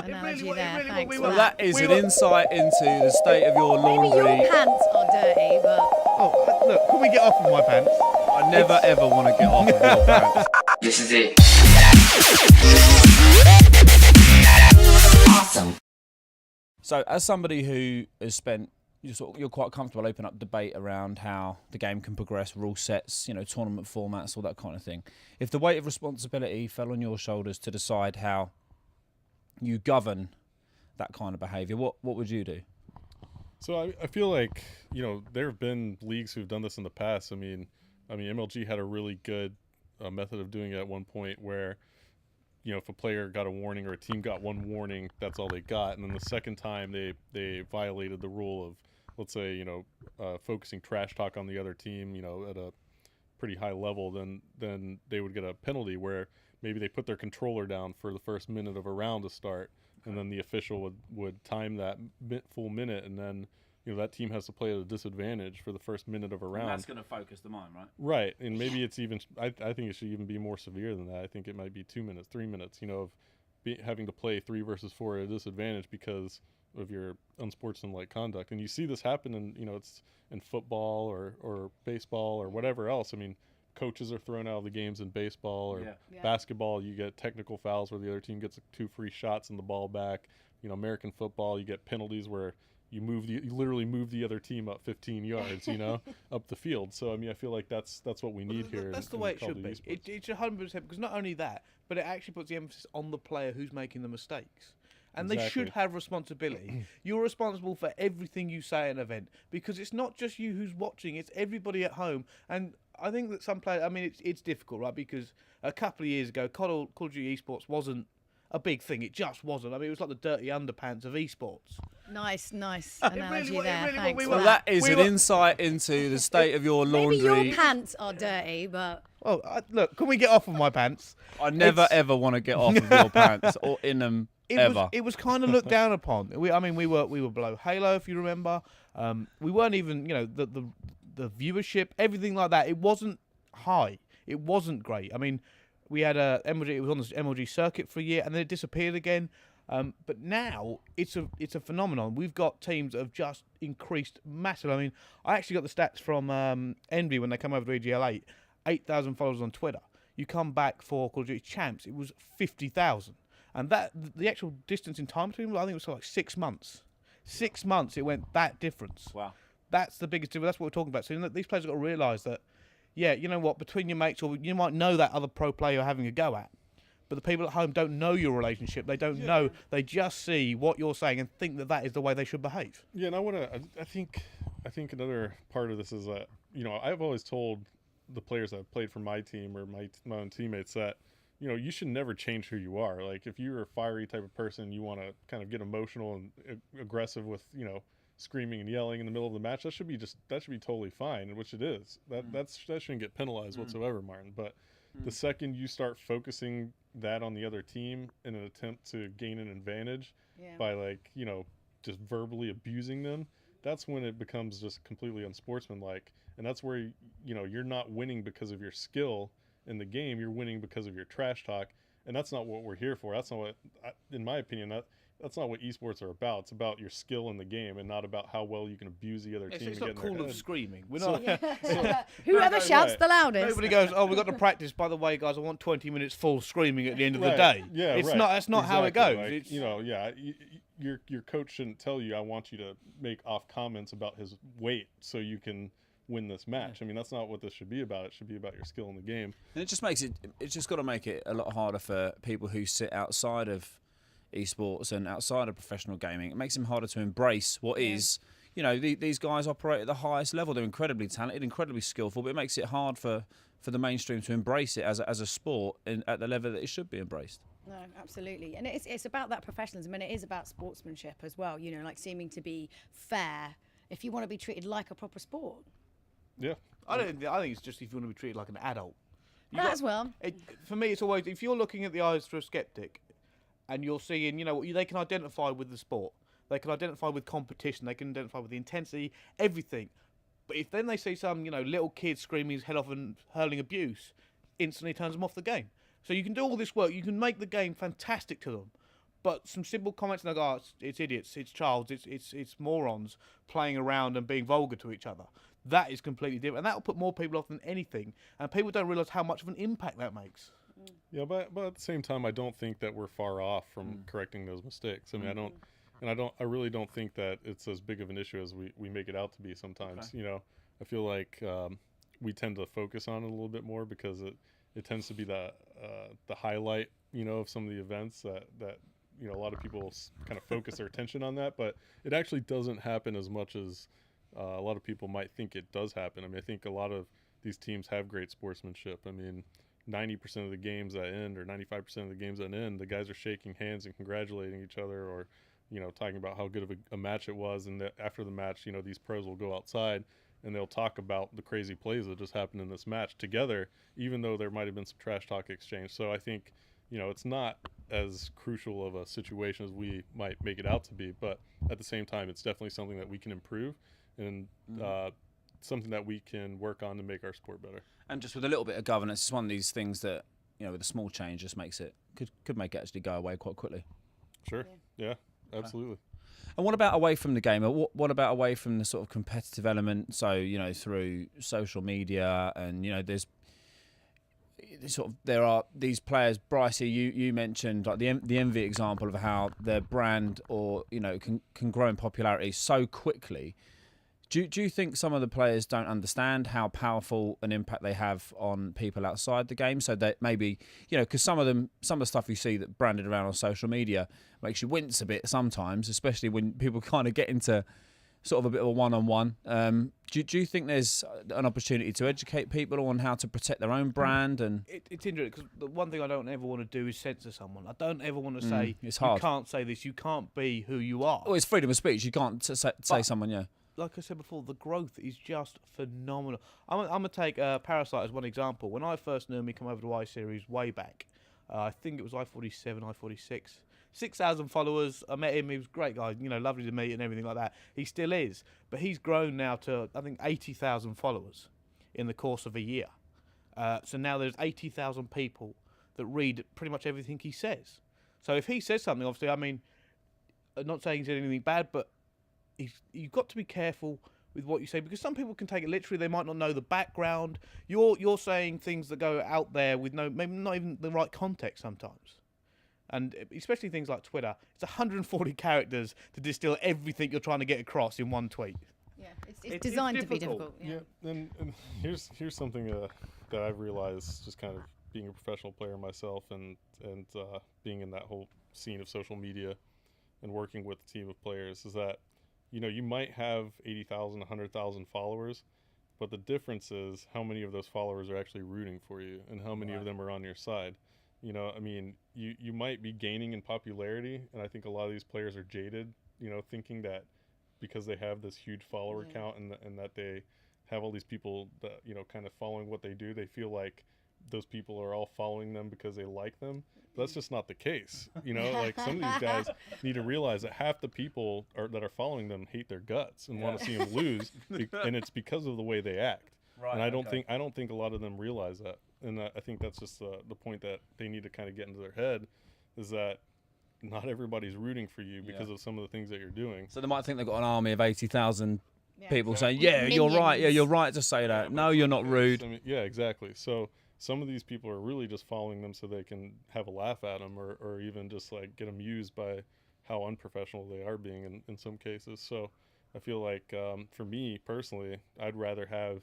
analogy there. Thanks. Well, that is an insight into the state of your laundry. Maybe your pants are dirty, but... Oh, look, can we get off of my pants? I never ever want to get off of your pants. This is it. Awesome. So, as somebody who has spent, you're quite comfortable opening up debate around how the game can progress, rule sets, tournament formats, all that kind of thing. If the weight of responsibility fell on your shoulders to decide how you govern that kind of behaviour, what would you do? So I feel like, there have been leagues who've done this in the past. I mean, MLG had a really good method of doing it at one point where, if a player got a warning or a team got one warning, that's all they got. And then the second time they violated the rule of, let's say, focusing trash talk on the other team, at a pretty high level, then they would get a penalty where maybe they put their controller down for the first minute of a round to start. Okay. And then the official would time that full minute, and then that team has to play at a disadvantage for the first minute of a round. And that's going to focus the mind, right? Right, and maybe it's even. I think it should even be more severe than that. I think it might be 2 minutes, 3 minutes. Of having to play 3 versus 4 at a disadvantage because of your unsportsmanlike conduct. And you see this happen in it's in football or baseball or whatever else. I mean, coaches are thrown out of the games in baseball or basketball. You get technical fouls where the other team gets 2 free shots and the ball back. American football, you get penalties where you literally move the other team up 15 yards, up the field. So I feel like that's what we need here. That's the way it should be. It's 100%, because not only that, but it actually puts the emphasis on the player who's making the mistakes. And they should have responsibility. You're responsible for everything you say at an event, because it's not just you who's watching, it's everybody at home. And I think that some players, it's difficult, right? Because a couple of years ago, Call of Duty Esports wasn't a big thing. It just wasn't. It was like the dirty underpants of esports. Nice analogy there. Thanks. Well, that is an insight into the state of your laundry. Maybe your pants are dirty, but... Well, look, can we get off of my pants? I never ever want to get off of your pants or in them ever. It was kind of looked down upon. We were below Halo, if you remember. We weren't even, the viewership, everything like that. It wasn't high. It wasn't great. We had MLG. It was on the MLG circuit for a year, and then it disappeared again. But now it's a phenomenon. We've got teams that have just increased massively. I actually got the stats from Envy when they come over to EGL 8. 8,000 followers on Twitter. You come back for Call of Duty Champs, it was 50,000, and that the actual distance in time between them, I think it was like 6 months. 6 months it went that difference. Wow, that's the biggest difference. That's what we're talking about. So these players have got to realise that. Yeah, you know what? Between your mates, or you might know that other pro player you're having a go at, but the people at home don't know your relationship. They don't know. They just see what you're saying and think that is the way they should behave. Yeah, and I think another part of this is that I've always told the players I've played for my team or my own teammates that you should never change who you are. Like if you're a fiery type of person, you want to kind of get emotional and aggressive with screaming and yelling in the middle of the match, that should be totally fine, which it is. That shouldn't get penalized whatsoever, Martin. But the second you start focusing that on the other team in an attempt to gain an advantage by just verbally abusing them, that's when it becomes just completely unsportsmanlike. And that's where you're not winning because of your skill in the game, you're winning because of your trash talk, and that's not what we're here for. That's not what, in my opinion, that's not what esports are about. It's about your skill in the game and not about how well you can abuse the other team. It's not cool of screaming. We're not. Whoever shouts the loudest. Nobody goes, "Oh, we've got to practice." By the way, guys, I want 20 minutes full screaming at the end of the day. Yeah, it's not. That's not how it goes. Your coach shouldn't tell you, "I want you to make off comments about his weight so you can win this match." That's not what this should be about. It should be about your skill in the game. And it's just got to make it a lot harder for people who sit outside of esports and outside of professional gaming. It makes them harder to embrace what is, these guys operate at the highest level. They're incredibly talented, incredibly skillful, but it makes it hard for the mainstream to embrace it as a sport at the level that it should be embraced. No, absolutely. And it's about that professionalism, and it is about sportsmanship as well, like seeming to be fair if you want to be treated like a proper sport. Yeah. I think it's just if you want to be treated like an adult. As well. For me, it's always, if you're looking at the eyes for a skeptic, and you're seeing, they can identify with the sport. They can identify with competition. They can identify with the intensity, everything. But if then they see some, little kid screaming his head off and hurling abuse, instantly turns them off the game. So you can do all this work. You can make the game fantastic to them. But some simple comments and they go, oh, it's idiots, it's childs, it's morons playing around and being vulgar to each other. That is completely different, and that will put more people off than anything. And people don't realise how much of an impact that makes. Yeah, but at the same time, I don't think that we're far off from correcting those mistakes. I mean, I really don't think that it's as big of an issue as we make it out to be sometimes. Okay. You know, I feel like we tend to focus on it a little bit more because it tends to be the highlight, you know, of some of the events that you know, a lot of people kind of focus their attention on that, but it actually doesn't happen as much as a lot of people might think it does happen. I mean, I think a lot of these teams have great sportsmanship. I mean, 90% of the games that end, or 95% of the games that end, the guys are shaking hands and congratulating each other, or, you know, talking about how good of a match it was. And after the match, you know, these pros will go outside and they'll talk about the crazy plays that just happened in this match together, even though there might have been some trash talk exchange. So I think, you know, it's not as crucial of a situation as we might make it out to be, but at the same time, it's definitely something that we can improve and something that we can work on to make our sport better. And just with a little bit of governance, it's one of these things that, you know, with a small change just makes it, could make it actually go away quite quickly. Sure. Yeah, absolutely. And what about away from the game? What about away from the sort of competitive element? So, you know, through social media and, you know, there are these players. Brycey, you mentioned like the Envy example of how their brand, or, you know, can grow in popularity so quickly. Do you think some of the players don't understand how powerful an impact they have on people outside the game? So that maybe, you know, because some of the stuff you see that branded around on social media makes you wince a bit sometimes, especially when people kind of get into sort of a bit of a one-on-one. Do you think there's an opportunity to educate people on how to protect their own brand? And It's interesting because the one thing I don't ever want to do is censor someone. I don't ever want to say, it's hard. You can't say this, you can't be who you are. it's freedom of speech. You can't say someone, yeah. Like I said before, the growth is just phenomenal. I'm going to take Parasite as one example. When I first knew him, he came over to I-Series way back. I think it was I-47, I-46. 6,000 followers. I met him. He was a great guy, you know, lovely to meet and everything like that. He still is. But he's grown now to, I think, 80,000 followers in the course of a year. So now there's 80,000 people that read pretty much everything he says. So if he says something, obviously, I mean, I'm not saying he said anything bad, but you've got to be careful with what you say, because some people can take it literally. They might not know the background. You're saying things that go out there with maybe not even the right context sometimes. And especially things like Twitter, it's 140 characters to distill everything you're trying to get across in one tweet. Yeah, it's designed to be difficult. Yeah, and here's something that I've realized, just kind of being a professional player myself, and being in that whole scene of social media and working with a team of players, is that, you know, you might have 80,000, 100,000 followers, but the difference is how many of those followers are actually rooting for you and how many of them are on your side. You know, I mean, you might be gaining in popularity, and I think a lot of these players are jaded, you know, thinking that because they have this huge follower count and that they have all these people that, you know, kind of following what they do, they feel like those people are all following them because they like them. But that's just not the case. You know, like, some of these guys need to realize that half the people that are following them hate their guts and want to see them lose, and it's because of the way they act. Right, and I don't think a lot of them realize that. And I think that's just the point that they need to kind of get into their head, is that not everybody's rooting for you because of some of the things that you're doing. So they might think they've got an army of 80,000 people saying, Minions. you're right. Yeah, you're right to say that. No, you're not rude. I mean, yeah, exactly. So some of these people are really just following them so they can have a laugh at them, or even just like get amused by how unprofessional they are being in some cases. So I feel like for me personally, I'd rather have,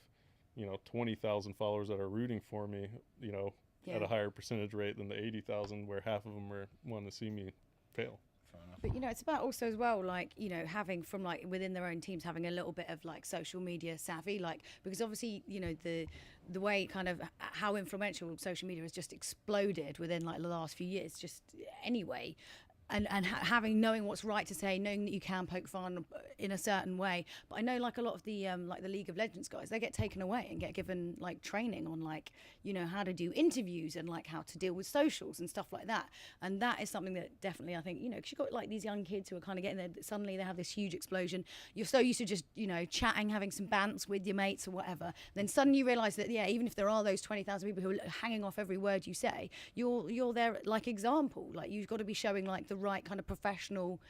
you know, 20,000 followers that are rooting for me, you know, at a higher percentage rate than the 80,000 where half of them are wanting to see me fail. But, you know, it's about also as well, like, you know, having from like within their own teams, having a little bit of like social media savvy, like, because obviously, you know, the way kind of how influential social media has just exploded within like the last few years, just anyway. And knowing what's right to say, knowing that you can poke fun in a certain way. But I know like a lot of the like the League of Legends guys, they get taken away and get given like training on like, you know, how to do interviews and like how to deal with socials and stuff like that. And that is something that definitely, I think, you know, because you've got like these young kids who are kind of getting there, suddenly they have this huge explosion. You're so used to just, you know, chatting, having some bants with your mates or whatever. Then suddenly you realise that, yeah, even if there are those 20,000 people who are hanging off every word you say, you're their like example. Like, you've got to be showing like the right kind of professional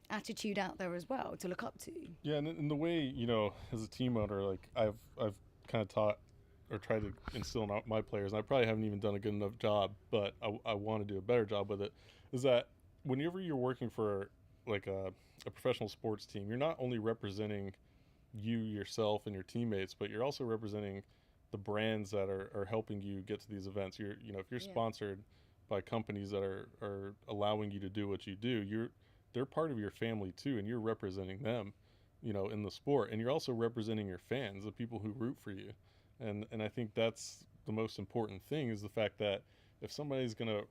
attitude out there as well to look up to. Yeah, and in the way, you know, as a team owner, like I've kind of taught or tried to instill in my players, and I probably haven't even done a good enough job, but I want to do a better job with it, is that whenever you're working for like a professional sports team, you're not only representing you, yourself, and your teammates, but you're also representing the brands that are helping you get to these events. You know, if you're sponsored by companies that are allowing you to do what you do, they're part of your family too, and you're representing them, you know, in the sport, and you're also representing your fans, the people who root for you, and I think that's the most important thing, is the fact that if somebody's gonna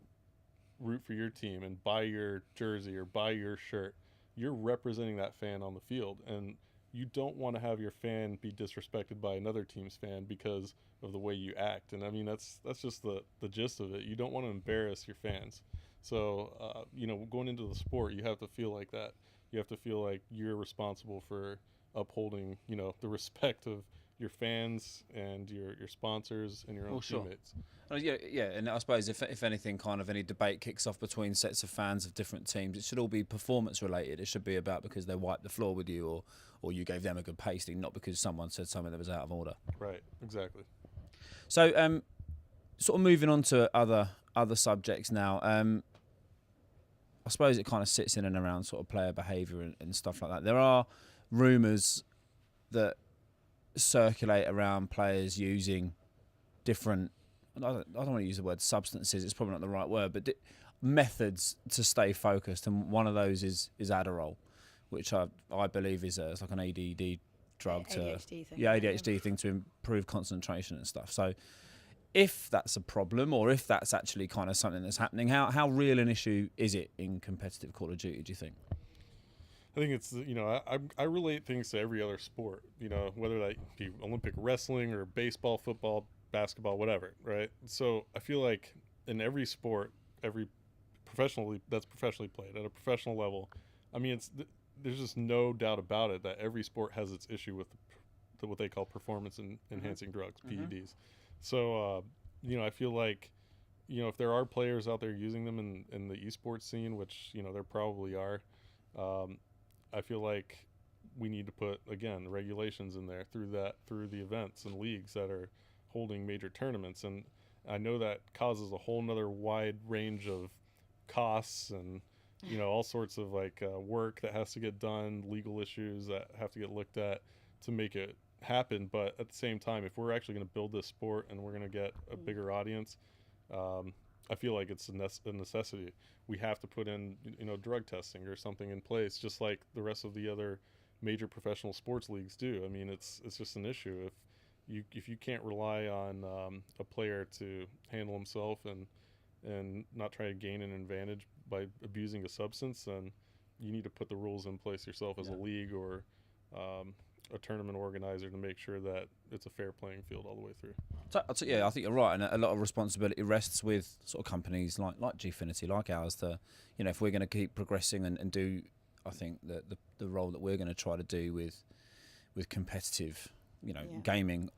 root for your team and buy your jersey or buy your shirt, you're representing that fan on the field, and you don't want to have your fan be disrespected by another team's fan because of the way you act. And I mean, that's just the gist of it. You don't want to embarrass your fans. So, you know, going into the sport, you have to feel like that. You have to feel like you're responsible for upholding, you know, the respect of your fans and your sponsors and your own teammates. Yeah, and I suppose if anything, kind of any debate kicks off between sets of fans of different teams, it should all be performance related. It should be about because they wiped the floor with you or you gave them a good pasting, not because someone said something that was out of order. Right, exactly. So, sort of moving on to other subjects now. I suppose it kind of sits in and around sort of player behaviour and stuff like that. There are rumours that circulate around players using different, I don't want to use the word substances, it's probably not the right word, but methods to stay focused, and one of those is Adderall, which I believe is it's like an ADD drug ADHD thing to improve concentration and stuff. So if that's a problem, or if that's actually kind of something that's happening, how real an issue is it in competitive Call of Duty, do you think? I think it's, you know, I relate things to every other sport, you know, whether that be Olympic wrestling or baseball, football, basketball, whatever, right? So I feel like in every sport, every that's professionally played at a professional level, I mean, there's just no doubt about it that every sport has its issue with what they call performance enhancing drugs, PEDs. So, you know, I feel like, you know, if there are players out there using them in the esports scene, which, you know, there probably are, I feel like we need to put, again, regulations in there through the events and leagues that are holding major tournaments. And I know that causes a whole nother wide range of costs and, you know, all sorts of like work that has to get done, legal issues that have to get looked at to make it happen. But at the same time, if we're actually going to build this sport and we're going to get a bigger audience, I feel like it's a necessity. We have to put in, you know, drug testing or something in place, just like the rest of the other major professional sports leagues do. I mean, it's just an issue. If you can't rely on a player to handle himself and not try to gain an advantage by abusing a substance, then you need to put the rules in place yourself as a league or a tournament organizer to make sure that it's a fair playing field all the way through. So, yeah, I think you're right, and a lot of responsibility rests with sort of companies like Gfinity, like ours, to, you know, if we're going to keep progressing and do, I think that the role that we're going to try to do with competitive, you know, gaming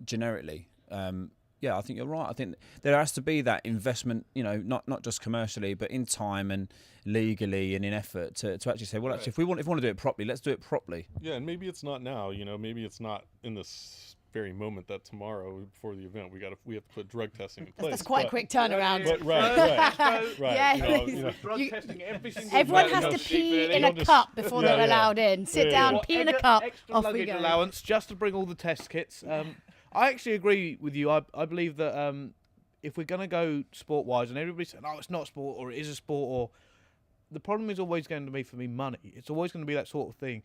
generically. Yeah, I think you're right. I think there has to be that investment, you know, not just commercially, but in time and legally and in effort to actually say, well, actually, if we want to do it properly, let's do it properly. Yeah, and maybe it's not now, you know, maybe it's not in this very moment that tomorrow before the event we have to put drug testing in place. That's quite a quick turnaround. But, right. Yeah. You know, Drug testing every single Everyone day. has to pee in a just- cup before they're allowed in. Sit down, What, pee in a extra- cup, extra off we luggage go. allowance just to bring all the test kits. I actually agree with you. I believe that if we're going to go sport-wise, and everybody's saying, oh, it's not sport, or it is a sport, or the problem is always going to be, for me, money. It's always going to be that sort of thing.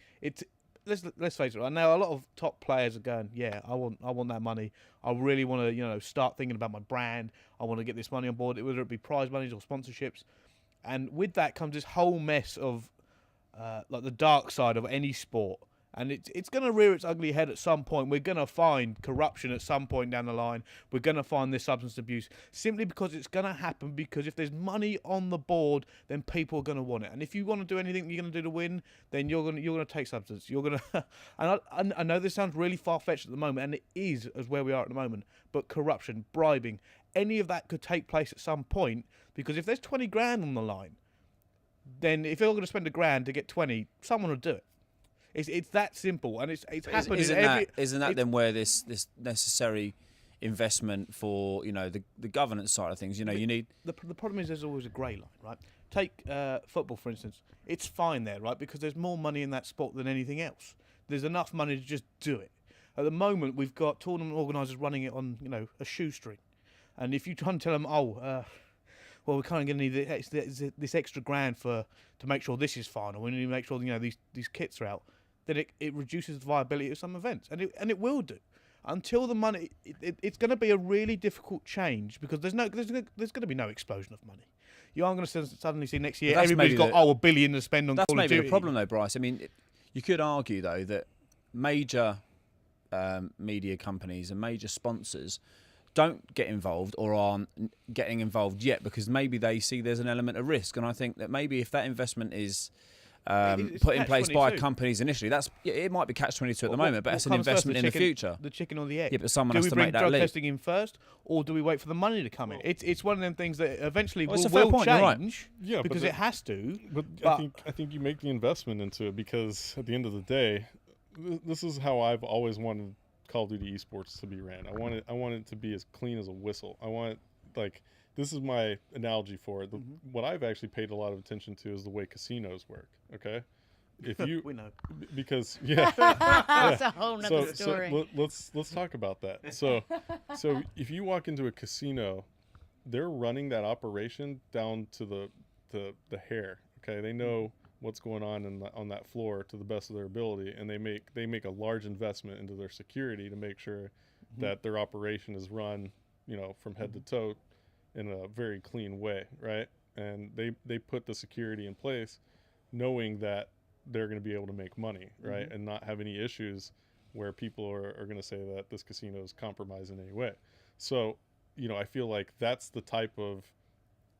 Let's face it. I know a lot of top players are going, yeah, I want that money. I really want to, you know, start thinking about my brand. I want to get this money on board, whether it be prize monies or sponsorships. And with that comes this whole mess of like the dark side of any sport. And it's going to rear its ugly head at some point. We're going to find corruption at some point down the line. We're going to find this substance abuse simply because it's going to happen. Because if there's money on the board, then people are going to want it. And if you want to do anything you're going to do to win, then you're going to take substance. You're going to. And I know this sounds really far fetched at the moment, and it is as where we are at the moment. But corruption, bribing, any of that could take place at some point. Because if there's 20 grand on the line, then if you're going to spend £1,000 to get 20, someone will do it. It's that simple, and it's happened. Isn't that then where this necessary investment for the governance side of things? You need the problem is there's always a grey line, right? Take football for instance. It's fine there, right? Because there's more money in that sport than anything else. There's enough money to just do it. At the moment, we've got tournament organisers running it on a shoestring, and if you try and tell them, well, we're kind of going to need this extra grand to make sure this is final. We need to make sure these kits are out. Then it reduces the viability of some events, and it will do until the money. It's going to be a really difficult change because there's going to be no explosion of money. You aren't going to suddenly see next year everybody's got $1 billion to spend on Call of Duty. That's maybe the problem though, Bryce. I mean, you could argue though that major media companies and major sponsors don't get involved or aren't getting involved yet because maybe they see there's an element of risk, and I think that maybe if that investment is put in place by companies initially, it might be catch-22 at the moment, but it's an investment in the future. The chicken or the egg? Yeah, but someone has to make that leap. Do we bring drug testing in first, or do we wait for the money to come in? It's one of them things that eventually will change because it has to. But I think you make the investment into it because at the end of the day, this is how I've always wanted Call of Duty Esports to be ran. I want it to be as clean as a whistle. I want this is my analogy for it. What I've actually paid a lot of attention to is the way casinos work. Okay, if you we know because that's a whole nother story. So let's talk about that. So if you walk into a casino, they're running that operation down to the hair. Okay, they know what's going on on that floor to the best of their ability, and they make a large investment into their security to make sure that their operation is run from head to toe in a very clean way, right? And they put the security in place knowing that they're going to be able to make money, right? And not have any issues where people are going to say that this casino is compromised in any way. So I feel like that's the type of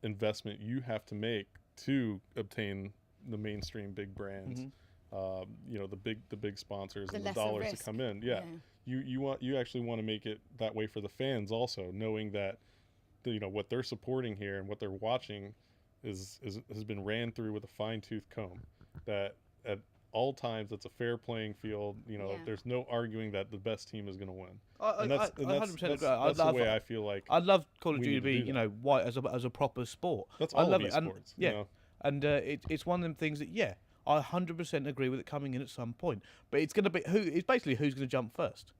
investment you have to make to obtain the mainstream big brands, the big sponsors and the dollars to come in. Yeah. You actually want to make it that way for the fans also, knowing that what they're supporting here and what they're watching has been ran through with a fine-tooth comb, that at all times it's a fair playing field. There's no arguing that the best team is going to win. That's the way I feel like I'd love Call of Duty to be white as a proper sport. That's all of esports. And it's one of them things that I 100% agree with it coming in at some point, but it's going to be it's basically who's going to jump first.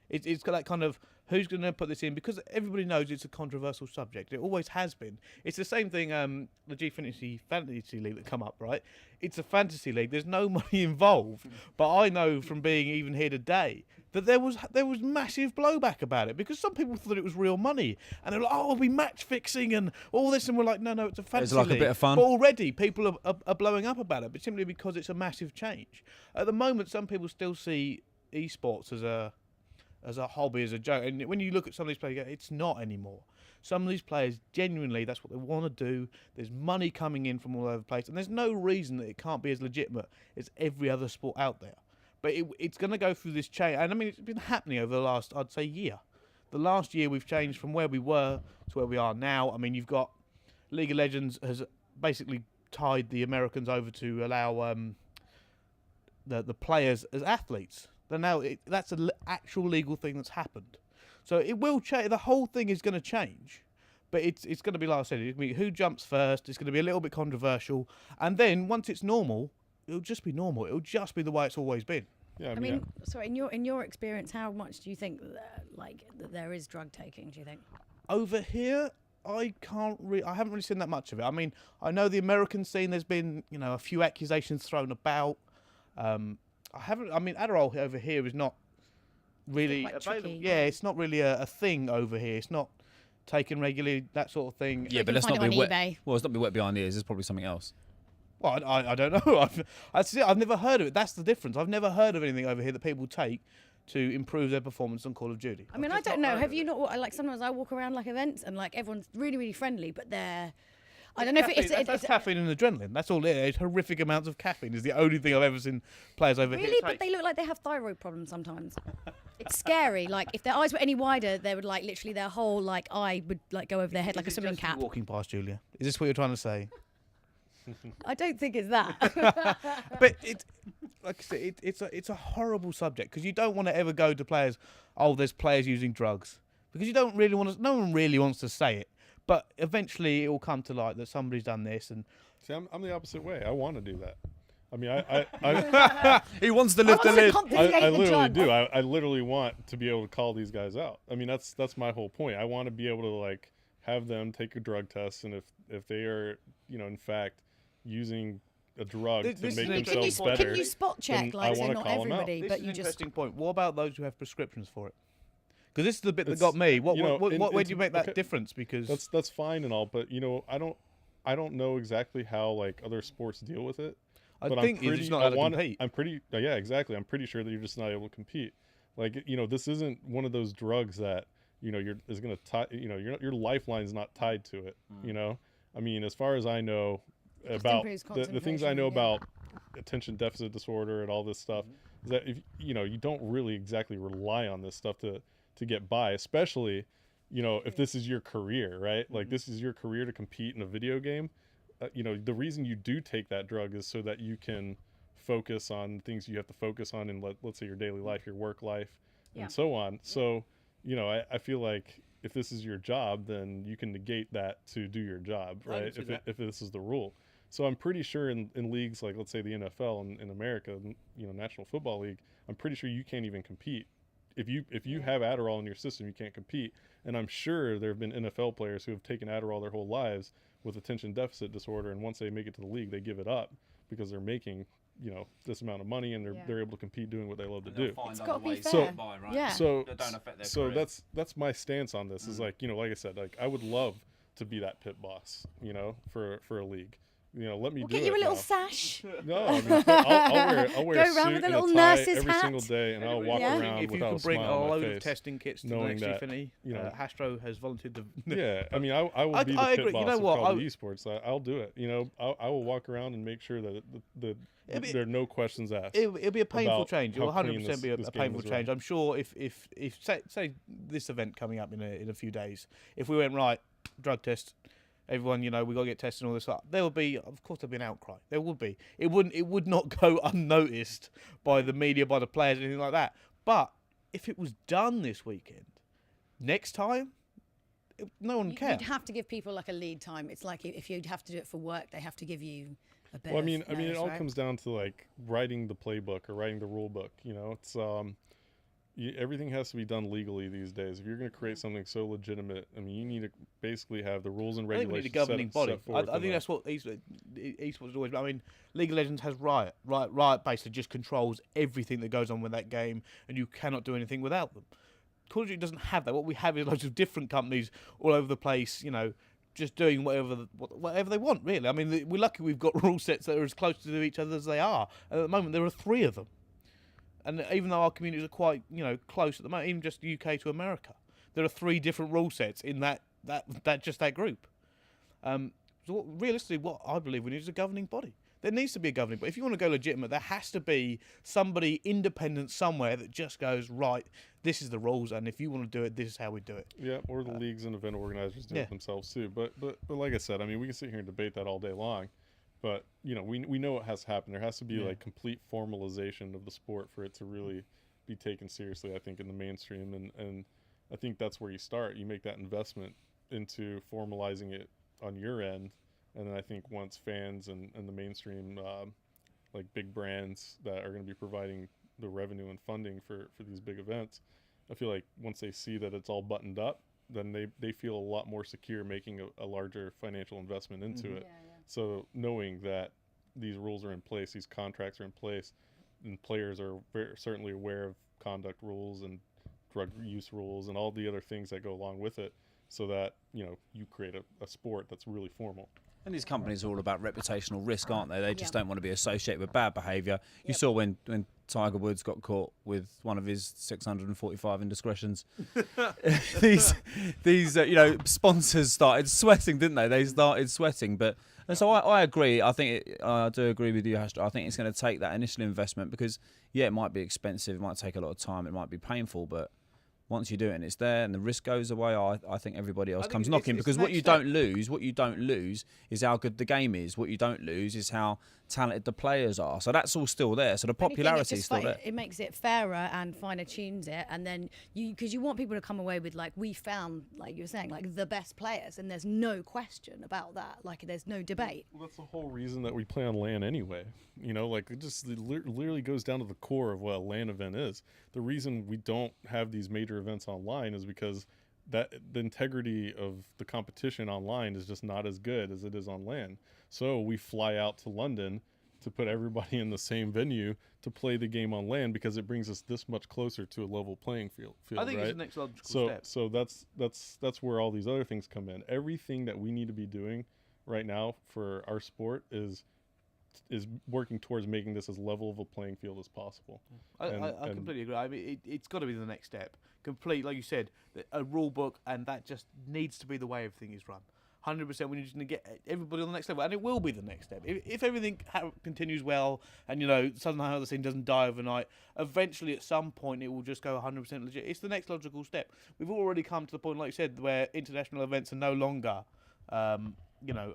It's got that kind of who's going to put this in, because everybody knows it's a controversial subject. It always has been. It's the same thing, the Gfinity Fantasy League that come up, right? It's a fantasy league. There's no money involved. But I know from being even here today that there was massive blowback about it because some people thought it was real money. And they were like, oh, we'll be match fixing and all this. And we're like, no, it's a fantasy league. It's like a bit of fun. But already people are blowing up about it, but simply because it's a massive change. At the moment, some people still see esports as a hobby, as a joke. And when you look at some of these players, it's not anymore. Some of these players, genuinely, that's what they want to do. There's money coming in from all over the place. And there's no reason that it can't be as legitimate as every other sport out there. But it's going to go through this change. And I mean, it's been happening over the last, I'd say, year. The last year, we've changed from where we were to where we are now. I mean, you've got League of Legends has basically tied the Americans over to allow the players as athletes. That's an actual legal thing that's happened. So it will change. The whole thing is going to change. But it's going to be, like I said, who jumps first. It's going to be a little bit controversial. And then once it's normal, it'll just be normal. It'll just be the way it's always been. Yeah, I mean, sorry, in your experience, how much do you think that there is drug taking, do you think? Over here, I haven't really seen that much of it. I mean, I know the American scene, there's been, a few accusations thrown about. Adderall over here is not really available. Yeah, it's not really a thing over here. It's not taken regularly, that sort of thing. Yeah, but let's not be wet. Well, let's not be wet behind the ears. There's probably something else. Well, I don't know. I've never heard of it. That's the difference. I've never heard of anything over here that people take to improve their performance on Call of Duty. I mean, I don't know. Have you not? Like sometimes I walk around like events and like everyone's really, really friendly, but they're. I don't know if it's That's caffeine and adrenaline. That's all it is. Horrific amounts of caffeine is the only thing I've ever seen players over here really, take. but they look like they have thyroid problems sometimes. It's scary. Like if their eyes were any wider, they would like literally their whole like eye would like go over their head like a swimming Just you cap. walking past, Julia. Is this what you're trying to say? I don't think it's that. But it, like I said, it's a horrible subject because you don't want to ever go to players. Oh, there's players using drugs because you don't really want to. No one really wants to say it, but eventually it will come to light that somebody's done this. And See, I'm the opposite way. I want to do that. I mean, I He wants to live the lid. I literally do. I literally want to be able to call these guys out. I mean, that's my whole point. I want to be able to like have them take a drug test, and if they are, in fact, using a drug to make themselves better. Can you spot check? Like, so not everybody, this but is you an just. interesting point. What about those who have prescriptions for it? Because this is the bit that got me. What way do you make that difference? Because that's fine and all, but I don't know exactly how like other sports deal with it. I But think you're just not able to compete. I'm pretty, yeah, exactly. I'm pretty sure that you're just not able to compete. Like, this isn't one of those drugs that, is going to tie, your lifeline's not tied to it, I mean, as far as I know about the things I know about attention deficit disorder and all this stuff, is that if, you don't really exactly rely on this stuff to get by, especially, if this is your career, right? Like this is your career to compete in a video game. The reason you do take that drug is so that you can focus on things you have to focus on in, let's say, your daily life, your work life, and so on. So, I feel like if this is your job, then you can negate that to do your job, right? If this is the rule. So I'm pretty sure in leagues like, let's say, the NFL in America, National Football League, I'm pretty sure you can't even compete. If you have Adderall in your system, you can't compete. And I'm sure there have been NFL players who have taken Adderall their whole lives with attention deficit disorder, and once they make it to the league, they give it up because they're making this amount of money, and they're able to compete doing what they love to do. It's got to be fair. So, Yeah. So that don't affect their so career. that's my stance on this. Is like like I said, like I would love to be that pit boss, for a league. Let me We'll do get it. you a little now. sash. No, I mean, I'll wear Go a around suit with a and little a tie nurse's every hat. single day, and I'll walk Yeah. around if you without can a bring smile a on my load face. of testing kits to the knowing next that, Gfinity, Hastro has volunteered to. Yeah, I mean, I will be the I pit agree. boss You know of what? Call of Esports. I'll do it. I will walk around and make sure that there are no questions asked. It'll be a painful about change. It will how clean 100% be this a game painful is change. run. I'm sure if say this event coming up in a few days, if we went right, drug test, everyone, we got to get tested and all this stuff, there will be, of course, there'll be an outcry. There would be. It would not go unnoticed by the media, by the players, anything like that. But if it was done this weekend, next time, no one cares. You'd have to give people like a lead time. It's like if you'd have to do it for work, they have to give you a bit. Well, I mean, it notice, all right? comes down to like writing the playbook or writing the rule book. It's everything has to be done legally these days. If you're going to create something so legitimate, I mean, you need to basically have the rules and I think we regulations need a governing body. set forth. I think that's what esports is always. I mean, League of Legends has Riot. Riot basically just controls everything that goes on with that game, and you cannot do anything without them. Call of Duty doesn't have that. What we have is loads of different companies all over the place. Just doing whatever they want. Really, I mean, we're lucky we've got rule sets that are as close to each other as they are. And at the moment, there are 3 of them. And even though our communities are quite, close at the moment, even just UK to America, there are 3 different rule sets in that group. So realistically, what I believe we need is a governing body. There needs to be a governing body. If you want to go legitimate, there has to be somebody independent somewhere that just goes, right, this is the rules, and if you want to do it, this is how we do it. Yeah, or the leagues and event organizers do it themselves too. But like I said, I mean, we can sit here and debate that all day long. But we know what has to happen. There has to be like complete formalization of the sport for it to really be taken seriously, I think, in the mainstream. And I think that's where you start. You make that investment into formalizing it on your end. And then I think once fans and the mainstream, like big brands that are going to be providing the revenue and funding for these big events, I feel like once they see that it's all buttoned up, then they feel a lot more secure making a larger financial investment into it. So knowing that these rules are in place, these contracts are in place, and players are certainly aware of conduct rules and drug use rules and all the other things that go along with it, so that you create a sport that's really formal. And these companies are all about reputational risk, aren't they? They just don't want to be associated with bad behaviour. You saw when Tiger Woods got caught with one of his 645 indiscretions. these sponsors started sweating, didn't they? They started sweating. And so I agree. I do agree with you, Astra. I think it's going to take that initial investment because, it might be expensive. It might take a lot of time. It might be painful, but once you do it and it's there and the risk goes away, I think everybody else comes knocking because what you don't lose is how good the game is. What you don't lose is how talented the players are. So that's all still there. So the popularity is still there. It makes it fairer and finer tunes it, and then because you want people to come away with like we found, like you were saying, like the best players, and there's no question about that. Like there's no debate. Well, that's the whole reason that we play on LAN anyway. Like it just literally goes down to the core of what a LAN event is. The reason we don't have these major events online is because that the integrity of the competition online is just not as good as it is on LAN. So we fly out to London to put everybody in the same venue to play the game on LAN because it brings us this much closer to a level playing field. I think right? it's the next logical step. So that's where all these other things come in. Everything that we need to be doing right now for our sport is working towards making this as level of a playing field as possible. I completely agree. I mean, it's got to be the next step. Complete, like you said, a rule book, and that just needs to be the way everything is run. 100%. We need to get everybody on the next level, and it will be the next step. If everything continues well, and somehow the thing doesn't die overnight, eventually at some point it will just go 100% legit. It's the next logical step. We've already come to the point, like you said, where international events are no longer a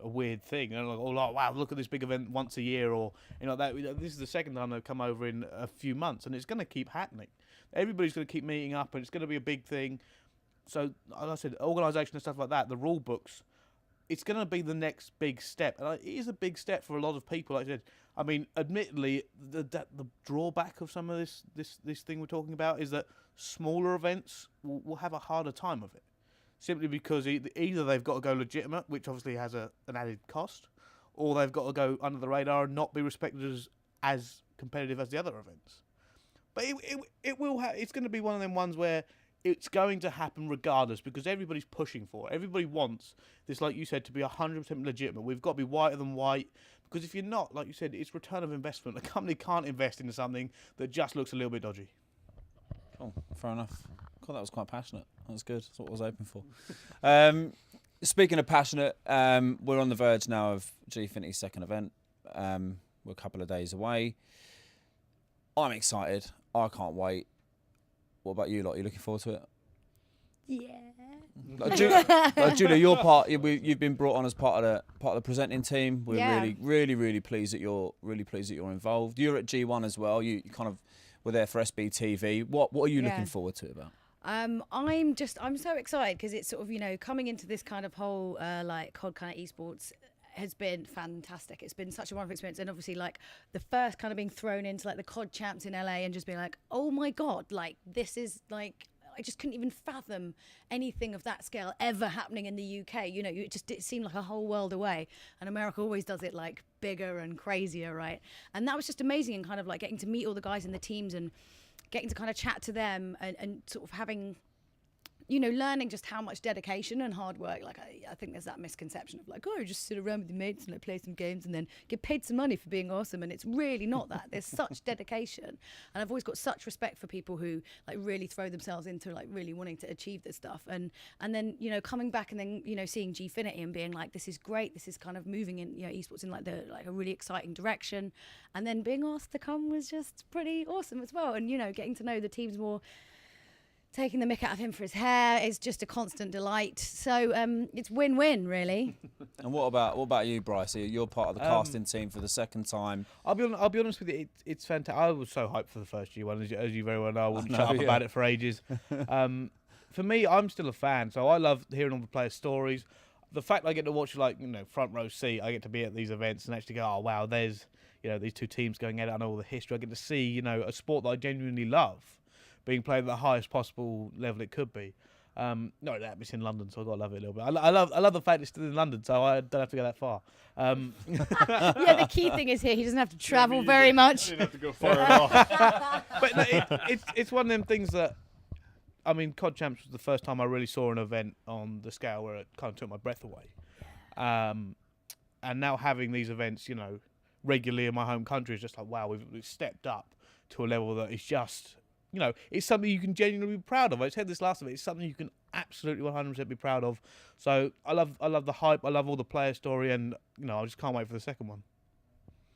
weird thing. Like, oh, wow, look at this big event once a year, or that. This is the second time they've come over in a few months, and it's going to keep happening. Everybody's going to keep meeting up, and it's going to be a big thing. So, like I said, organisation and stuff like that, the rule books, it's going to be the next big step, and it is a big step for a lot of people. Like I said, I mean, admittedly, the drawback of some of this thing we're talking about is that smaller events will have a harder time of it. Simply because either they've got to go legitimate, which obviously has an added cost, or they've got to go under the radar and not be respected as competitive as the other events. But it will it's going to be one of them ones where it's going to happen regardless because everybody's pushing for it. Everybody wants this, like you said, to be 100% legitimate. We've got to be whiter than white because if you're not, like you said, it's return of investment. A company can't invest into something that just looks a little bit dodgy. Cool, fair enough. God, that was quite passionate. That's good. That's what I was hoping for. Speaking of passionate, we're on the verge now of Gfinity's second event. We're a couple of days away. I'm excited. I can't wait. What about you lot? Are you looking forward to it? Yeah. Julia, you've been brought on as part of the presenting team. We're really pleased that you're involved. You're at G1 as well. You kind of were there for SBTV. What are you looking forward to about? I'm so excited because it's sort of coming into this kind of whole COD kind of esports has been fantastic. It's been such a wonderful experience, and obviously like the first kind of being thrown into like the COD champs in LA and just being like, oh my god, like this is like I just couldn't even fathom anything of that scale ever happening in the UK. It seemed like a whole world away, and America always does it like bigger and crazier, right? And that was just amazing, and kind of like getting to meet all the guys in the teams and getting to kind of chat to them and sort of having learning just how much dedication and hard work. Like I think there's that misconception of like, oh, just sit around with your mates and like play some games and then get paid some money for being awesome, and it's really not that. There's such dedication, and I've always got such respect for people who like really throw themselves into like really wanting to achieve this stuff, and then coming back and then seeing Gfinity and being like, this is great, this is kind of moving in esports in like a really exciting direction, and then being asked to come was just pretty awesome as well, and getting to know the teams more. Taking the mick out of him for his hair is just a constant delight. So it's win-win, really. And what about you, Bryce? You're part of the casting team for the second time. I'll be honest with you. It's fantastic. I was so hyped for the first G1, as you very well know. I wouldn't shut up about it for ages. For me, I'm still a fan, so I love hearing all the players' stories. The fact I get to watch front row seat, I get to be at these events and actually go, oh wow, there's these two teams going at it. I know all the history. I get to see a sport that I genuinely love being played at the highest possible level it could be. No, it's in London, so I've got to love it a little bit. I love the fact it's still in London, so I don't have to go that far. Yeah, the key thing is here, he doesn't have to travel very much. I didn't have to go far at all. But no, it's one of them things that, I mean, COD Champs was the first time I really saw an event on the scale where it kind of took my breath away. and now having these events, regularly in my home country is just like, wow, we've stepped up to a level that is just, it's something you can genuinely be proud of. I said this last time, it's something you can absolutely 100% be proud of. So I love the hype, I love all the player story, and I just can't wait for the second one.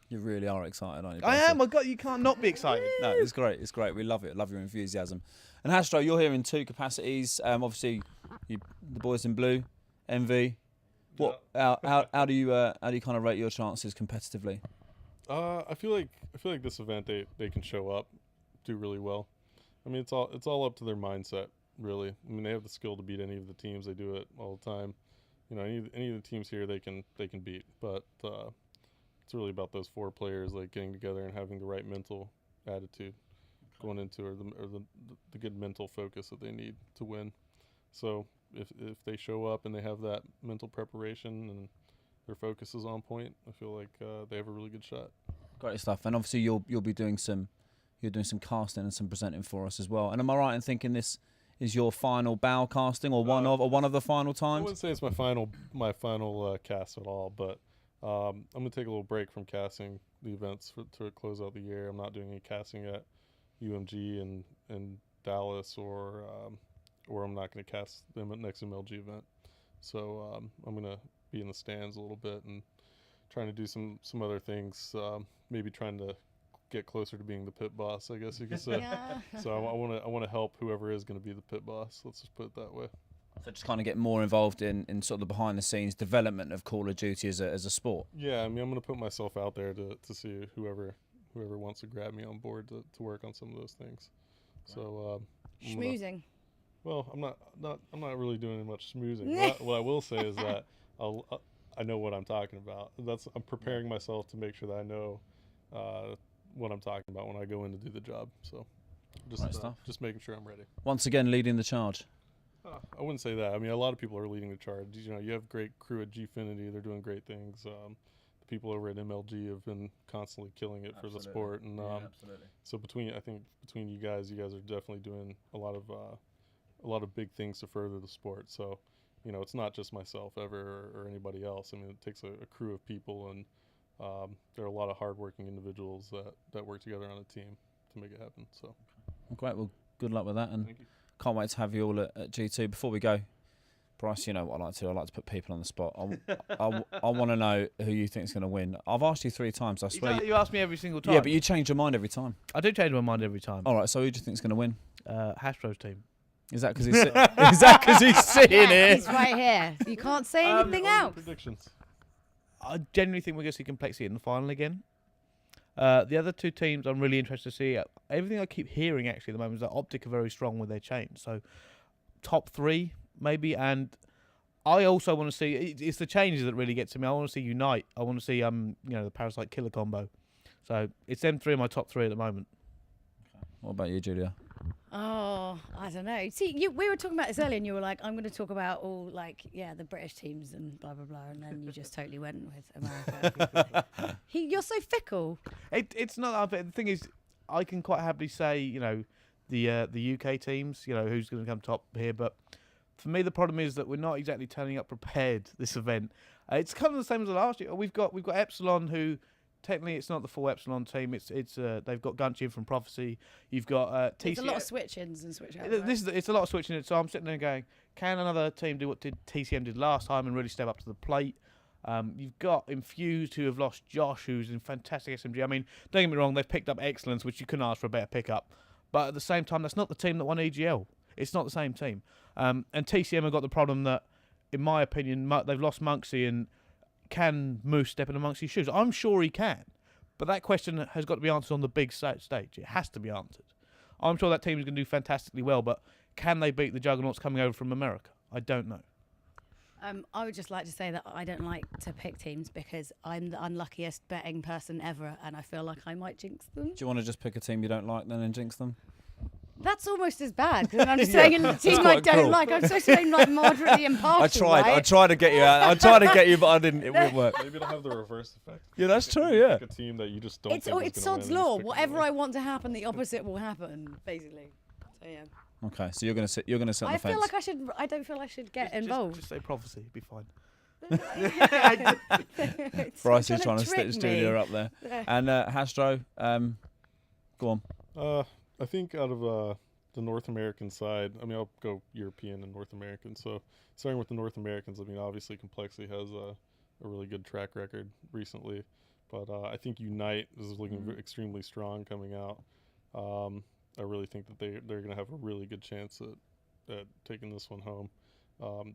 You really are excited, aren't you? I am. God, you can't not be excited. No, it's great. It's great. We love it. Love your enthusiasm. And Hastro, you're here in two capacities. Obviously, the boys in blue, MV. What? How do you kind of rate your chances competitively? I feel like this event they can show up, do really well. I mean, it's all up to their mindset, really. I mean, they have the skill to beat any of the teams. They do it all the time. Any of the teams here they can beat, but it's really about those 4 players like getting together and having the right mental attitude going into or the good mental focus that they need to win. So if they show up and they have that mental preparation and their focus is on point, I feel like they have a really good shot. Great stuff. And obviously you'll be doing some casting and some presenting for us as well. And am I right in thinking this is your final bow casting or one of the final I times? wouldn't say it's my final cast at all, but I'm gonna take a little break from casting the events to close out the year. I'm not doing any casting at UMG and Dallas, or I'm not gonna cast them at next MLG event. So I'm gonna be in the stands a little bit and trying to do some other things. Maybe trying to get closer to being the pit boss, I guess you could say. Yeah. So I want to help whoever is going to be the pit boss. Let's just put it that way. So just kind of get more involved in sort of the behind the scenes development of Call of Duty as a sport. Yeah, I mean, I'm going to put myself out there to see whoever wants to grab me on board to work on some of those things. So Schmoozing. Well, I'm not really doing much schmoozing. What I will say is that I know what I'm talking about. I'm preparing myself to make sure that I know what I'm talking about when I go in to do the job. So just making sure I'm ready. Once again, leading the charge. I wouldn't say that. I mean, a lot of people are leading the charge. You have great crew at Gfinity. They're doing great things. The people over at MLG have been constantly killing it for the sport. And absolutely. So between you guys are definitely doing a lot of big things to further the sport. So, it's not just myself ever or anybody else. I mean, it takes a crew of people, and there are a lot of hardworking individuals that work together on a team to make it happen. So, Great. Well, good luck with that, and thank you. can't wait to have you all at G2. Before we go, Bryce, you know what I like to do. I like to put people on the spot. I want to know who you think is going to win. I've asked you 3 times. I swear. You ask me every single time. Yeah, but you change your mind every time. I do change my mind every time. All right. So who do you think is going to win? Hastro's team. Is that because he's sitting here? He's right here. You can't say anything else. Predictions. I genuinely think we're going to see complexity in the final again. The other 2 teams I'm really interested to see. Everything I keep hearing actually at the moment is that Optic are very strong with their chains. So top 3 maybe, and I also want to see. It's the changes that really get to me. I want to see Unite. I want to see the Parasite Killer combo. So it's them 3 of my top 3 at the moment. What about you, Julia? Oh, I don't know. See, we were talking about this earlier, and you were like, "I'm going to talk about all the British teams and blah blah blah," and then you just totally went with America. You're so fickle. It's not. But the thing is, I can quite happily say, the UK teams, who's going to come top here. But for me, the problem is that we're not exactly turning up prepared this event. It's kind of the same as the last year. We've got Epsilon, who technically it's not the full Epsilon team. It's they've got Gunchin from Prophecy. You've got TCM. There's a lot of switch-ins and switch-outs. It's a lot of switching. So I'm sitting there going, can another team do what TCM did last time and really step up to the plate? You've got Infused, who have lost Josh, who's in fantastic SMG. I mean, don't get me wrong, they've picked up Excellence, which you couldn't ask for a better pickup. But at the same time, that's not the team that won EGL. It's not the same team. And TCM have got the problem that, in my opinion, they've lost Monksy, and can Moose step into Monksy's shoes? I'm sure he can. But that question has got to be answered on the big stage. It has to be answered. I'm sure that team is going to do fantastically well, but can they beat the Juggernauts coming over from America? I don't know. I would just like to say that I don't like to pick teams because I'm the unluckiest betting person ever, and I feel like I might jinx them. Do you want to just pick a team you don't like then and jinx them? That's almost as bad because I'm just saying a team I don't cruel. like. I'm supposed to be like moderately impartial. I tried to get you out. I tried to get you, but I didn't. It wouldn't work. Maybe it'll have the reverse effect. Yeah, that's true. Yeah. Pick a team that you just don't. It's think is gonna sod's win, law. just pick Whatever them. I want to happen, the opposite will happen. Basically. So yeah. Okay, so you're gonna sit. You're gonna sit on I the fence. feel like I should. I don't feel I should get involved. Just say Prophecy. It'd be fine. Bryce is You're trying to trick stitch me. Julia up there. And Hastro, go on. I think out of the North American side, I mean, I'll go European and North American. So starting with the North Americans, I mean, obviously Complexity has a really good track record recently, but I think Unite is looking extremely strong coming out. I really think that they're going to have a really good chance at taking this one home.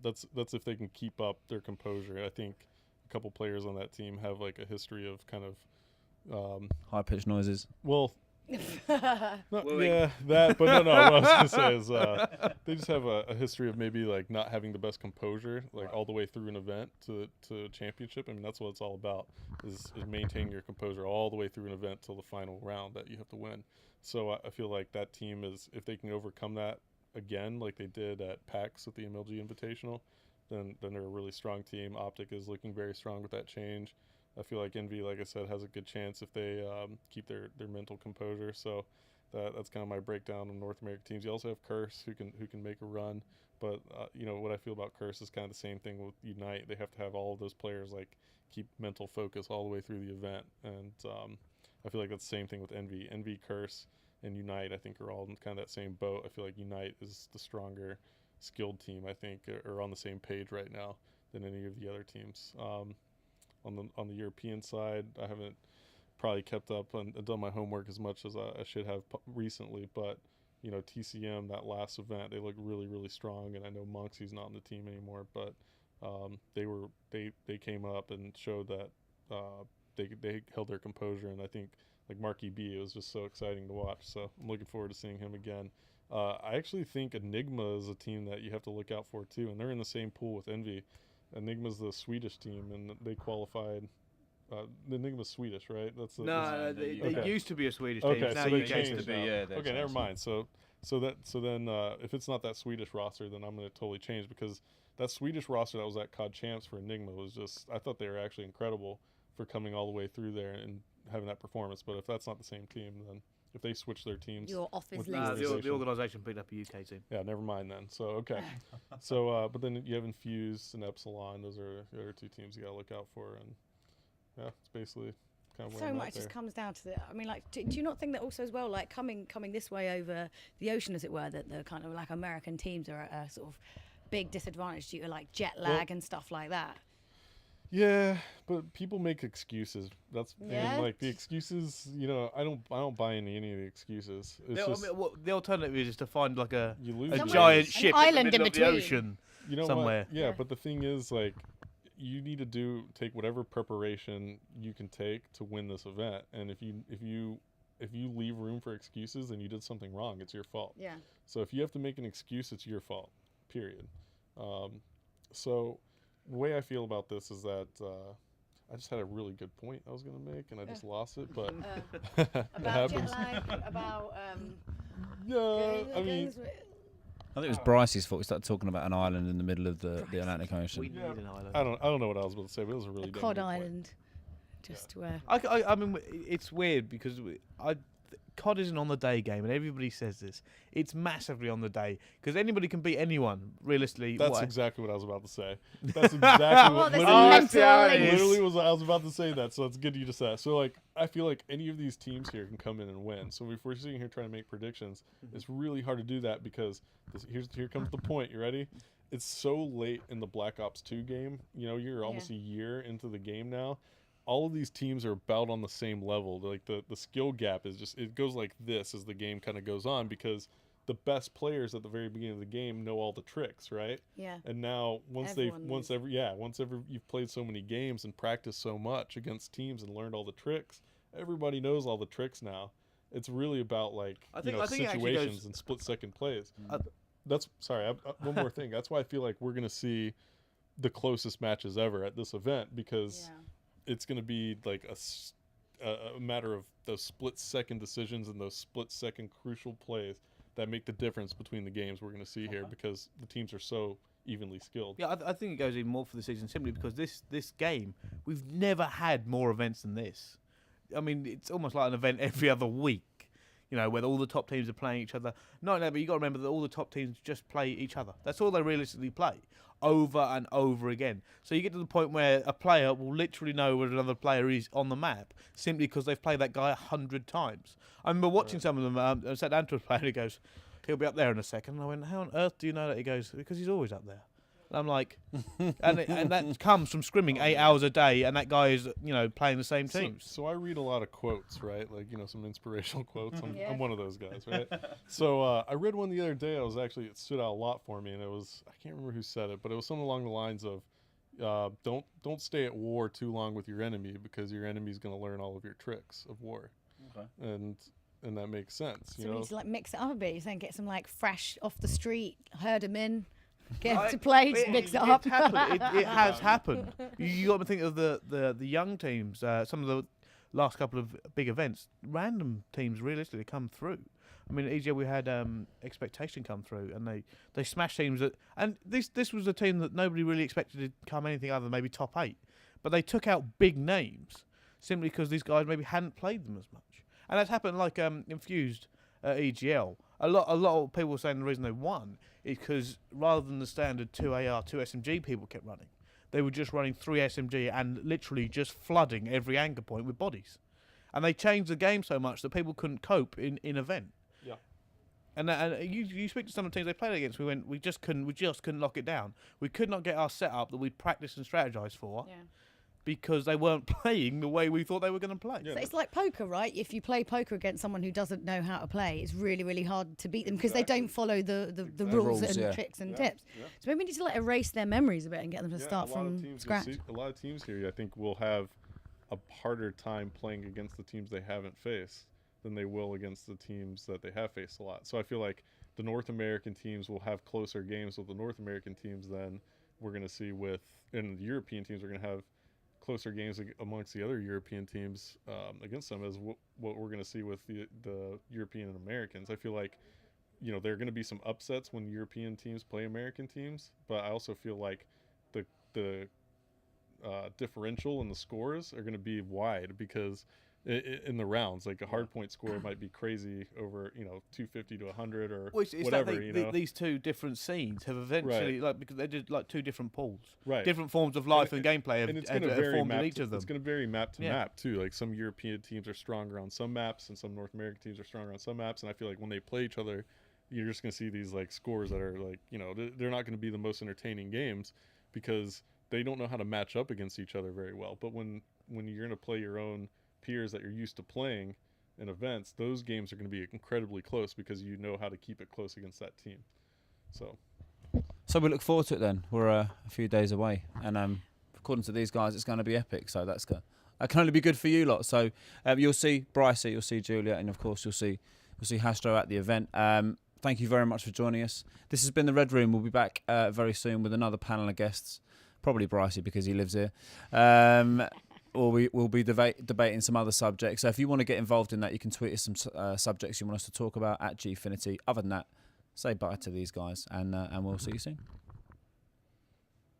That's if they can keep up their composure. I think a couple players on that team have like a history of kind of High pitched noises. well, yeah, that. But no. What I was gonna say is they just have a history of maybe like not having the best composure, like all the way through an event to championship. I mean, that's what it's all about is maintaining your composure all the way through an event till the final round that you have to win. So I feel like that team is, if they can overcome that again, like they did at PAX with the MLG Invitational, then they're a really strong team. Optic is looking very strong with that change. I feel like Envy, like I said, has a good chance if they keep their mental composure. So that's kind of my breakdown of North American teams. You also have Curse who can make a run, but what I feel about Curse is kind of the same thing with Unite. They have to have all of those players like keep mental focus all the way through the event, and I feel like that's the same thing with Envy. Envy, Curse, and Unite, I think, are all in kind of that same boat. I feel like Unite is the stronger, skilled team. I think are on the same page right now than any of the other teams. On the European side, I haven't probably kept up and done my homework as much as I should have recently. But TCM, that last event, they look really, really strong. And I know Monksy's not on the team anymore, but they came up and showed that they held their composure. And I think like Marky B, it was just so exciting to watch. So I'm looking forward to seeing him again. I actually think Enigma is a team that you have to look out for too, and they're in the same pool with Envy. Enigma's the Swedish team, and they qualified. The Enigma's Swedish, right? They used to be a Swedish Okay, team. so Now they UK changed to be. now. Okay, never mind. So then if it's not that Swedish roster, then I'm going to totally change, because that Swedish roster that was at COD Champs for Enigma was just, I thought they were actually incredible for coming all the way through there and having that performance. But if that's not the same team, then if they switch their teams, You're off his with list. The organisation picked up a UK team. yeah, never mind then. So okay, so but then you have Infused and Epsilon. Those are the other two teams you got to look out for, and yeah, it's basically kind of where So I'm much at just there. comes down to the. I mean, like, do you not think that also as well, like coming this way over the ocean, as it were, that the kind of like American teams are at a sort of big disadvantage due to like jet lag and stuff like that? Yeah, but people make excuses. That's Yeah. and like the excuses. I don't buy into any of the excuses. It's just The alternative is to find like a you lose. Somewhere- giant an ship island in the middle in of the between. ocean. You know somewhere. what? Yeah, Yeah. but the thing is, like, you need to take whatever preparation you can take to win this event. And if you leave room for excuses, then you did something wrong. It's your fault. Yeah. So if you have to make an excuse, it's your fault. Period. So the way I feel about this is that I just had a really good point I was going to make, and I just lost it. But it About jet happens. lag, about Yeah, I mean, I think it was Bryce's fault. We started talking about an island in the middle of the Atlantic Ocean. We need an island. I don't know what I was about to say, but it was a really a damn cod good point. island, just where. I mean, it's weird because COD isn't on the day game, and everybody says this. It's massively on the day because anybody can beat anyone, realistically. That's What? exactly what I was about to say. That's exactly what there's literally, a mental link. literally was I was about to say that. So it's good you just said. So like I feel like any of these teams here can come in and win. So if we're sitting here trying to make predictions, it's really hard to do that because here comes the point. You ready? It's so late in the Black Ops 2 game. You're almost a year into the game now. All of these teams are about on the same level. Like the skill gap is just, it goes like this as the game kind of goes on, because the best players at the very beginning of the game know all the tricks, right? Yeah. And now once you've played so many games and practiced so much against teams and learned all the tricks, everybody knows all the tricks now. It's really about like I think it actually situations goes- and split second plays. One more thing. That's why I feel like we're gonna see the closest matches ever at this event, because it's going to be like a matter of those split-second decisions and those split-second crucial plays that make the difference between the games we're going to see here, because the teams are so evenly skilled. Yeah, I think it goes even more for the season simply because this game, we've never had more events than this. I mean, it's almost like an event every other week. You know, where all the top teams are playing each other. Not only that, but you got to remember that all the top teams just play each other. That's all they realistically play, over and over again. So you get to the point where a player will literally know where another player is on the map simply because they've played that guy 100 times. I remember watching some of them. I sat down to a player and he goes, "He'll be up there in a second." And I went, "How on earth do you know that?" He goes, "Because he's always up there." And I'm like, and that comes from scrimming 8 hours a day, and that guy is, you know, playing the same teams. So I read a lot of quotes, right? Like, you know, some inspirational quotes. I'm one of those guys, right? So I read one the other day. It stood out a lot for me, and it was, I can't remember who said it, but it was something along the lines of, don't stay at war too long with your enemy, because your enemy's going to learn all of your tricks of war. Okay. And that makes sense. So you we know? need to like mix it up a bit. You're saying get some like fresh off the street, herd them in. Get him to play, just mix it up. It has happened. You got to think of the young teams. Some of the last couple of big events, random teams realistically come through. I mean, each year we had Expectation come through, and they smashed teams that. And this was a team that nobody really expected to come anything other than maybe top 8, but they took out big names simply because these guys maybe hadn't played them as much. And that's happened like Infused at EGL. A lot of people were saying the reason they won is because rather than the standard 2 AR, 2 SMG people kept running, they were just running 3 SMG and literally just flooding every anchor point with bodies. And they changed the game so much that people couldn't cope in event. Yeah. And you speak to some of the teams they played against, we just couldn't lock it down. We could not get our setup that we'd practiced and strategized for. Yeah. Because they weren't playing the way we thought they were going to play. Yeah. So it's like poker, right? If you play poker against someone who doesn't know how to play, it's really, really hard to beat them because they don't follow the rules and tricks and tips. Yeah. So maybe we need to like erase their memories a bit and get them to start a lot of from teams scratch. a lot of teams here, I think, will have a harder time playing against the teams they haven't faced than they will against the teams that they have faced a lot. So I feel like the North American teams will have closer games with the North American teams than we're going to see and the European teams are going to have closer games amongst the other European teams against them as what we're going to see with the European and Americans. I feel like, you know, there are going to be some upsets when European teams play American teams, but I also feel like the differential in the scores are going to be wide because in the rounds, like a hard point score might be crazy over, you know, 250 to 100 or whatever. These two different scenes have eventually, like, because they did like two different pools, right? Different forms of life and gameplay have, and it's have formed in each of them. It's going to vary map to map too. Like some European teams are stronger on some maps, and some North American teams are stronger on some maps. And I feel like when they play each other, you're just going to see these like scores that are like, you know, they're not going to be the most entertaining games because they don't know how to match up against each other very well. But when you're going to play your own peers that you're used to playing in events, those games are going to be incredibly close because you know how to keep it close against that team. So we look forward to it then. We're a few days away, and according to these guys, it's going to be epic. So that can only be good for you lot. So you'll see Bryce, you'll see Julia, and of course you'll see Hastro at the event. Thank you very much for joining us. This has been the Red Room. We'll be back very soon with another panel of guests. Probably Brycey because he lives here. Or we'll be debating some other subjects. So if you want to get involved in that, you can tweet us some subjects you want us to talk about at Gfinity. Other than that, say bye to these guys, and we'll see you soon.